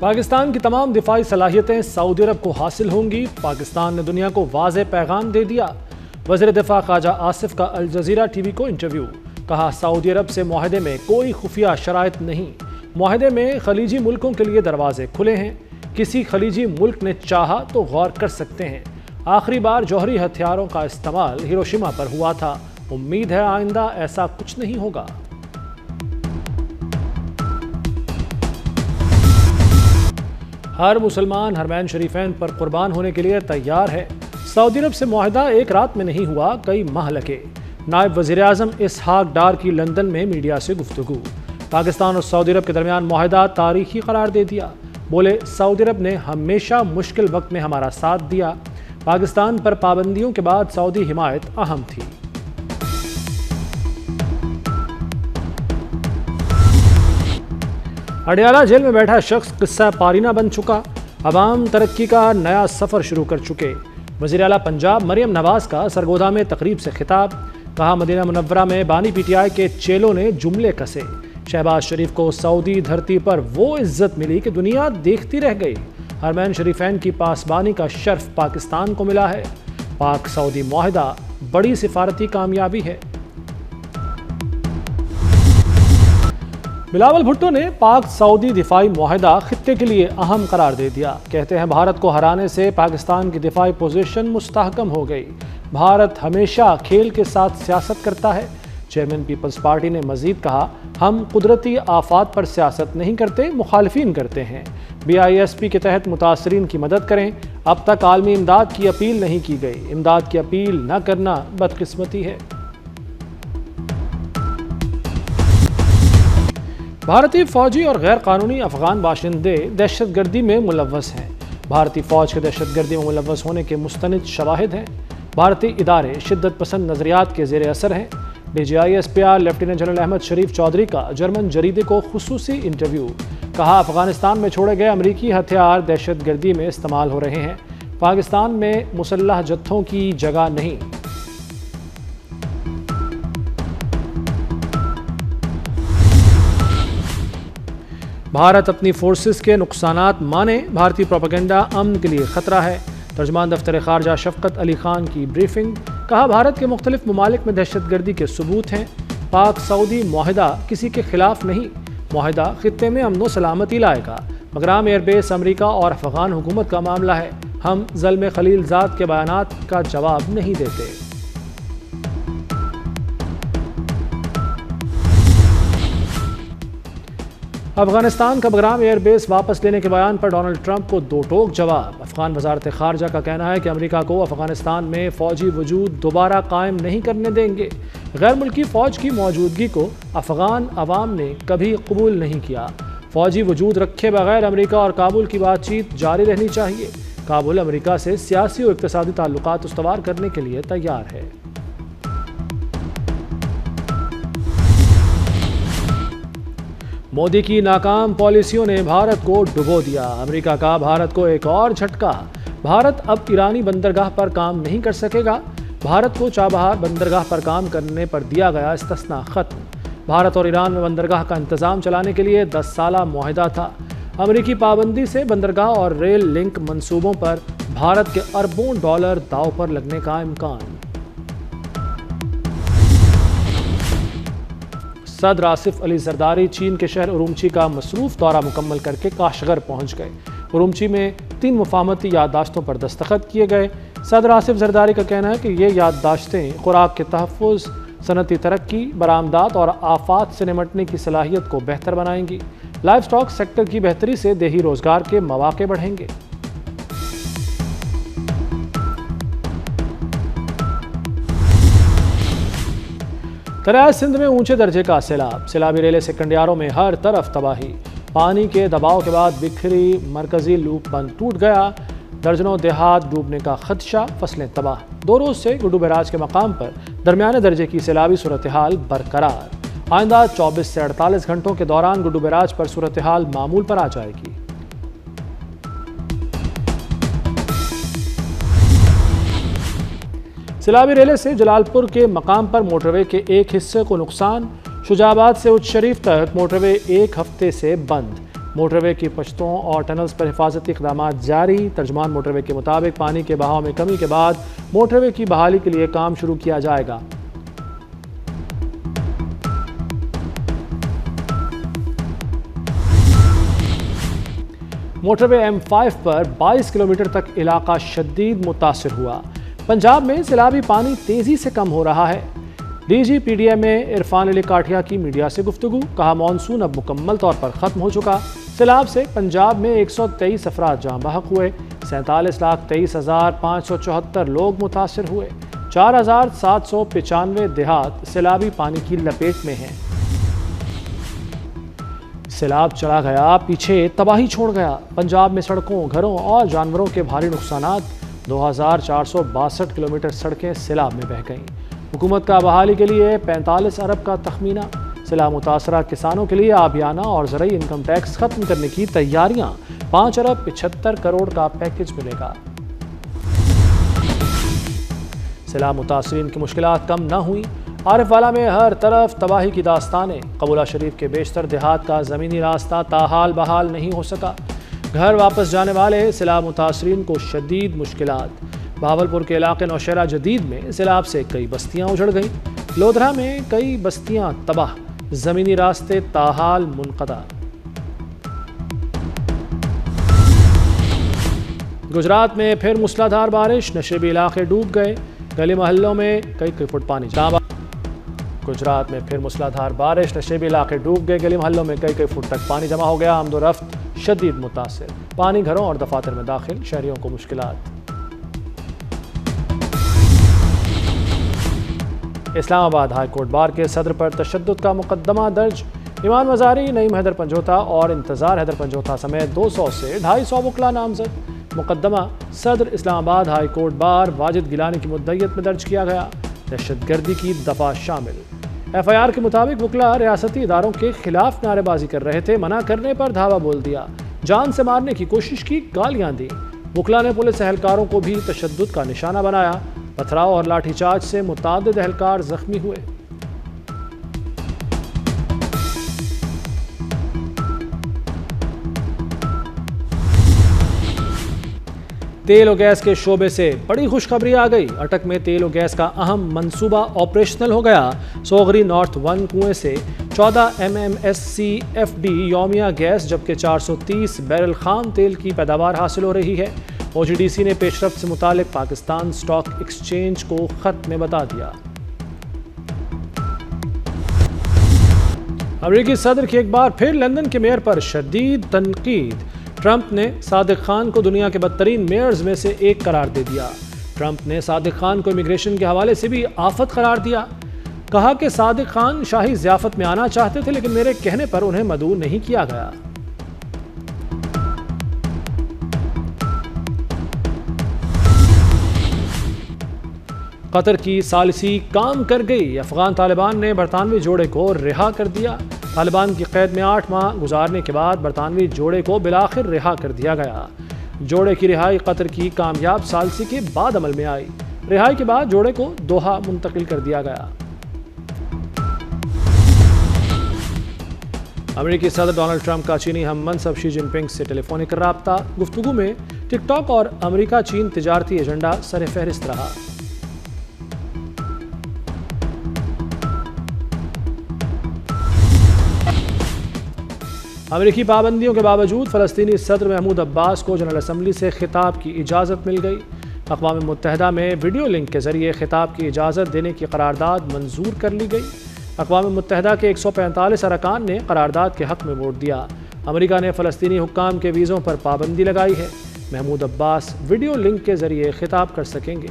पाकिस्तान की तमाम दिफाई सलाहियतें सऊदी अरब को हासिल होंगी। पाकिस्तान ने दुनिया को वाज़ेह पैगाम दे दिया। वज़ीर दिफा ख्वाजा आसिफ का अल जज़ीरा टीवी को इंटरव्यू। कहा, सऊदी अरब से मुआहदे में कोई खुफिया शराइत नहीं। मुआहदे में खलीजी मुल्कों के लिए दरवाजे खुले हैं। किसी खलीजी मुल्क ने चाहा तो गौर कर सकते हैं। आखिरी बार जौहरी हथियारों का इस्तेमाल हिरोशिमा पर हुआ था। उम्मीद है आइंदा ऐसा कुछ नहीं होगा। हर मुसलमान हरमैन शरीफैन पर कुर्बान होने के लिए तैयार है। सऊदी अरब से मुआहदा एक रात में नहीं हुआ, कई माह लगे। नायब वज़ीर आज़म इसहाक डार की लंदन में मीडिया से गुफ्तगू। पाकिस्तान और सऊदी अरब के दरमियान मुआहदा तारीखी करार दे दिया। बोले, सऊदी अरब ने हमेशा मुश्किल वक्त में हमारा साथ दिया। पाकिस्तान पर पाबंदियों के बाद सऊदी हिमायत अहम थी। अडियाला जेल में बैठा शख्स किस्सा पारीना बन चुका। अवाम तरक्की का नया सफ़र शुरू कर चुके। वज़ीर आला पंजाब मरियम नवाज का सरगोदा में तकरीब से खिताब। कहा, मदीना मुनव्वरा में बानी पीटीआई के चेलों ने जुमले कसे। शहबाज शरीफ को सऊदी धरती पर वो इज्जत मिली कि दुनिया देखती रह गई। हरमैन शरीफैन की पासबानी का शर्फ पाकिस्तान को मिला है। पाक सऊदी मुआहदा बड़ी सिफारती कामयाबी है। बिलावल भुट्टो ने पाक सऊदी दिफाई मुआहदा खित्ते के लिए अहम करार दे दिया। कहते हैं, भारत को हराने से पाकिस्तान की दिफाई पोजीशन मुस्तहकम हो गई। भारत हमेशा खेल के साथ सियासत करता है। चेयरमैन पीपल्स पार्टी ने मजीद कहा, हम कुदरती आफात पर सियासत नहीं करते, मुखालिफिन करते हैं। BISP के तहत मुतासरीन की मदद करें। अब तक आलमी इमदाद की अपील नहीं की गई। इमदाद की अपील न करना बदकिस्मती है। भारतीय फौजी और गैर कानूनी अफगान बाशिंदे दहशतगर्दी में मुलव्वस हैं। भारतीय फौज के दहशतगर्दी में मुलव्वस होने के मुस्तनिद शवाहिद हैं। भारतीय इदारे शिद्दत पसंद नजरियात के जेर असर हैं। DGI SPR lieutenant general Ahmad Sharif Chaudhry का जर्मन जरीदे को खुसूसी इंटरव्यू। कहा, अफगानिस्तान में छोड़े गए अमरीकी हथियार दहशतगर्दी में इस्तेमाल हो रहे हैं। पाकिस्तान में मुसल्लह जत्थों की जगह नहीं। भारत अपनी फोर्सेस के नुकसानात माने। भारतीय प्रोपेगेंडा अमन के लिए खतरा है। तर्जमान दफ्तर खारजा शफकत अली खान की ब्रीफिंग। कहा, भारत के मुख्तलिफ ममालिक में दहशतगर्दी के सबूत हैं। पाक सऊदी मुआहदा किसी के खिलाफ नहीं। मुआहदा खित्ते में अमन व सलामती लाएगा। मगराम एयरबेस अमरीका और अफगान हुकूमत का मामला है। हम ज़ल्म खलीलजाद के बयानात का जवाब नहीं देते। अफगानिस्तान का बगराम एयरबेस वापस लेने के बयान पर डोनाल्ड ट्रंप को दो टोक जवाब। अफगान वजारत खारजा का कहना है कि अमेरिका को अफगानिस्तान में फौजी वजूद दोबारा कायम नहीं करने देंगे। गैर मुल्की फौज की मौजूदगी को अफगान अवाम ने कभी कबूल नहीं किया। फौजी वजूद रखे बगैर अमेरिका और काबुल की बातचीत जारी रहनी चाहिए। काबुल अमेरिका से सियासी और इक़्तिसादी ताल्लुकात उस्तवार करने के लिए तैयार है। मोदी की नाकाम पॉलिसियों ने भारत को डुबो दिया। अमेरिका का भारत को एक और झटका। भारत अब ईरानी बंदरगाह पर काम नहीं कर सकेगा। भारत को चाबहार बंदरगाह पर काम करने पर दिया गया इस्तिस्ना खत्म। भारत और ईरान में बंदरगाह का इंतजाम चलाने के लिए 10 साला मुआहदा था। अमेरिकी पाबंदी से बंदरगाह और रेल लिंक मंसूबों पर भारत के अरबों डॉलर दांव पर लगने का इम्कान। सदर आसिफ अली जरदारी चीन के शहर उरुमची का मसरूफ दौरा मुकम्मल करके काशगर पहुंच गए। उरुमची में 3 मुफाहमती याददाश्तों पर दस्तखत किए गए। सदर आसिफ जरदारी का कहना है कि ये याददाश्तें खुराक के तहफ़्फ़ुज़, सनती तरक्की, बरामदात और आफात से निमटने की सलाहियत को बेहतर बनाएंगी। लाइव स्टॉक सेक्टर की बेहतरी से देही रोजगार के मौके बढ़ेंगे। दरियाए सिंध में ऊंचे दर्जे का सैलाब। सैलाबी रेले से कंडियारों में हर तरफ तबाही। पानी के दबाव के बाद बिखरी मरकजी लूप बंद टूट गया। दर्जनों देहात डूबने का खदशा, फसलें तबाह। 2 रोज से गुड्डू बैराज के मकाम पर दरमियाने दर्जे की सैलाबी सूरत हाल बरकरार। आइंदा 24 से 48 घंटों के दौरान गुड्डू बैराज पर सूरत हाल मामूल पर आ जाएगी। सैलाबी रेले से जलालपुर के मकाम पर मोटरवे के एक हिस्से को नुकसान। शुजाबाद से उच्च शरीफ तक मोटरवे 1 हफ्ते से बंद। मोटरवे की पश्तों और टनल्स पर हिफाजती इक़दाम जारी। तर्जमान मोटरवे के मुताबिक पानी के बहाव में कमी के बाद मोटरवे की बहाली के लिए काम शुरू किया जाएगा। मोटरवे M5 पर 22 किलोमीटर तक इलाका शदीद मुतासिर हुआ। पंजाब में सैलाबी पानी तेजी से कम हो रहा है। DGPDM में इरफान अली काठिया की मीडिया से गुफ्तगू, कहा मॉनसून अब मुकम्मल तौर पर ख़त्म हो चुका। सैलाब से पंजाब में 123 अफराद जाँ बहक हुए। 47,23,574 लोग मुतासिर हुए। 4,795 देहात सैलाबी पानी की लपेट में हैं। सैलाब चला गया, पीछे तबाही छोड़ गया। पंजाब में सड़कों, घरों और जानवरों के भारी नुकसानात। 2,462 किलोमीटर सड़कें सैलाब में बह गईं। हुकूमत का बहाली के लिए 45 अरब का तखमीना। सैलाब मुतासरा किसानों के लिए आबियाना और ज़रूरी इनकम टैक्स खत्म करने की तैयारियां। 5 अरब 75 करोड़ का पैकेज मिलेगा। सैलाब मुतासरीन की मुश्किलात कम न हुई। आरिफवाला में हर तरफ तबाही की दास्तानें। कबूला शरीफ के बेशतर देहात का ज़मीनी रास्ता ताहाल बहाल नहीं हो सका। घर वापस जाने वाले सैलाब मुतासरीन को शदीद मुश्किलात। भावलपुर के इलाके नौशहरा जदीद में सैलाब से कई बस्तियां उजड़ गईं। लोधरा में कई बस्तियां तबाह, ज़मीनी रास्ते ताहाल मुनक़ता। गुजरात में फिर मूसलाधार बारिश, नशेबी इलाके डूब गए। गली मोहल्लों में कई फुट पानी जमा। गुजरात में फिर मूसलाधार बारिश, नशेबी इलाके डूब गए। गली मोहल्लों में कई फुट तक पानी जमा हो गया। आमदोरफ्त शदीद मुतासिर। पानी घरों और दफातर में दाखिल, शहरियों को मुश्किलात। इस्लामाबाद हाई कोर्ट बार के सदर पर तशद्दुद का मुकदमा दर्ज। इमान मज़ारी, नईम हैदर पंजोता और इंतज़ार हैदर पंजोता समेत 200 से 250 वकला नामजद। मुकदमा सदर Islamabad high court bar Wajid Gilani की मुद्दत में दर्ज किया गया। दहशतगर्दी की दफ़ा शामिल। FIR के मुताबिक वकला रियासती इदारों के खिलाफ नारेबाजी कर रहे थे। मना करने पर धावा बोल दिया, जान से मारने की कोशिश की, गालियां दी। वकला ने पुलिस एहलकारों को भी तशद्दुद का निशाना बनाया। पथराव और लाठीचार्ज से मुतादिद एहलकार जख्मी हुए। तेल और गैस के शोबे से बड़ी खुशखबरी आ गई। अटक में तेल और गैस का अहम मंसूबा ऑपरेशनल हो गया। सोगरी नॉर्थ 1 कुएं से 14 MMSCFD योमिया गैस जबकि 430 बैरल खाम तेल की पैदावार हासिल हो रही है। OGDC ने पेशरफ्त से मुतालिक पाकिस्तान स्टॉक एक्सचेंज को खत में बता दिया। अमेरिकी सदर की एक बार फिर लंदन के मेयर पर शदीद तनकीद। ट्रंप ने सादिक खान को दुनिया के बदतरीन मेयर्स में से एक करार दे दिया। ट्रंप ने सादिक खान को इमिग्रेशन के हवाले से भी आफत करार दिया। कहा कि सादिक खान शाही ज़ियाफत में आना चाहते थे, लेकिन मेरे कहने पर उन्हें मदऊ नहीं किया गया। कतर की सालिसी काम कर गई। अफगान तालिबान ने बरतानवी जोड़े को रिहा कर दिया। तालिबान की कैद में 8 माह गुजारने के बाद बरतानवी जोड़े को बिलाखिर रिहा कर दिया गया। जोड़े की रिहाई कतर की कामयाब सालिसी के बाद अमल में आई। रिहाई के बाद जोड़े को दोहा मुंतकिल कर दिया गया। अमेरिकी सदर डोनाल्ड ट्रंप का चीनी हम मनसब शी जिनपिंग से टेलीफोनिक राब्ता। गुफ्तगू में टिकटॉक और अमेरिका चीन तिजारती एजेंडा सर फहरिस्त रहा। अमेरिकी पाबंदियों के बावजूद फ़लस्तीनी सदर महमूद अब्बास को जनरल असम्बली से खिताब की इजाज़त मिल गई। अक़वाम मुत्तहिदा में वीडियो लिंक के ज़रिए खिताब की इजाज़त देने की करारदाद मंजूर कर ली गई। अक़वाम मुत्तहिदा के 145 अरकान ने करारदाद के हक़ में वोट दिया। अमेरिका ने फ़लस्तीनी हुक्काम के वीज़ों पर पाबंदी लगाई है। महमूद अब्बास वीडियो लिंक के ज़रिए खिताब कर सकेंगे।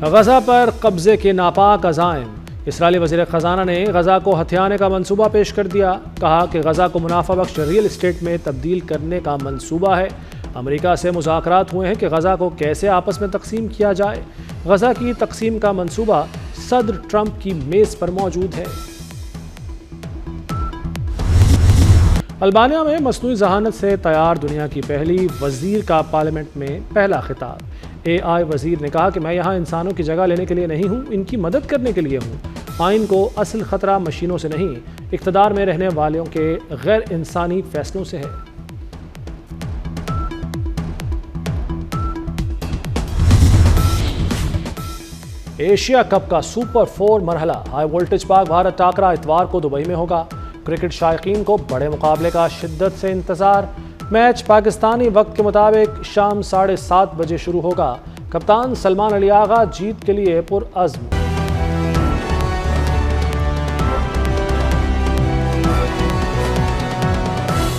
गज़ा पर कब्ज़े के नापाक अज़ाइम। इसराइली वज़ीर ख़ज़ाना ने गज़ा को हथियाने का मंसूबा पेश कर दिया। कहा कि गज़ा को मुनाफा बख्श रियल इस्टेट में तब्दील करने का मंसूबा है। अमेरिका से मुज़ाकरात हुए हैं कि गज़ा को कैसे आपस में तकसीम किया जाए। गज़ा की तकसीम का मंसूबा सदर ट्रंप की मेज़ पर मौजूद है। अल्बानिया में मसनूई ज़हानत से तैयार दुनिया की पहली वज़ीर का पार्लियामेंट में पहला खिताब। AI वजीर ने कहा कि मैं यहाँ इंसानों की जगह लेने के लिए नहीं हूँ, इनकी मदद करने के लिए हूँ। आइन को असल खतरा मशीनों से नहीं, इक़्तिदार में रहने वालों के गैर इंसानी फैसलों से है। एशिया कप का super 4 मरहला high voltage Pak Bharat टाकरा इतवार को दुबई में होगा। क्रिकेट शायकीन को बड़े मुकाबले का शिद्दत से इंतजार। मैच पाकिस्तानी वक्त के मुताबिक शाम 7:30 बजे शुरू होगा। कप्तान सलमान अली आगा जीत के लिए पुरअज़्म।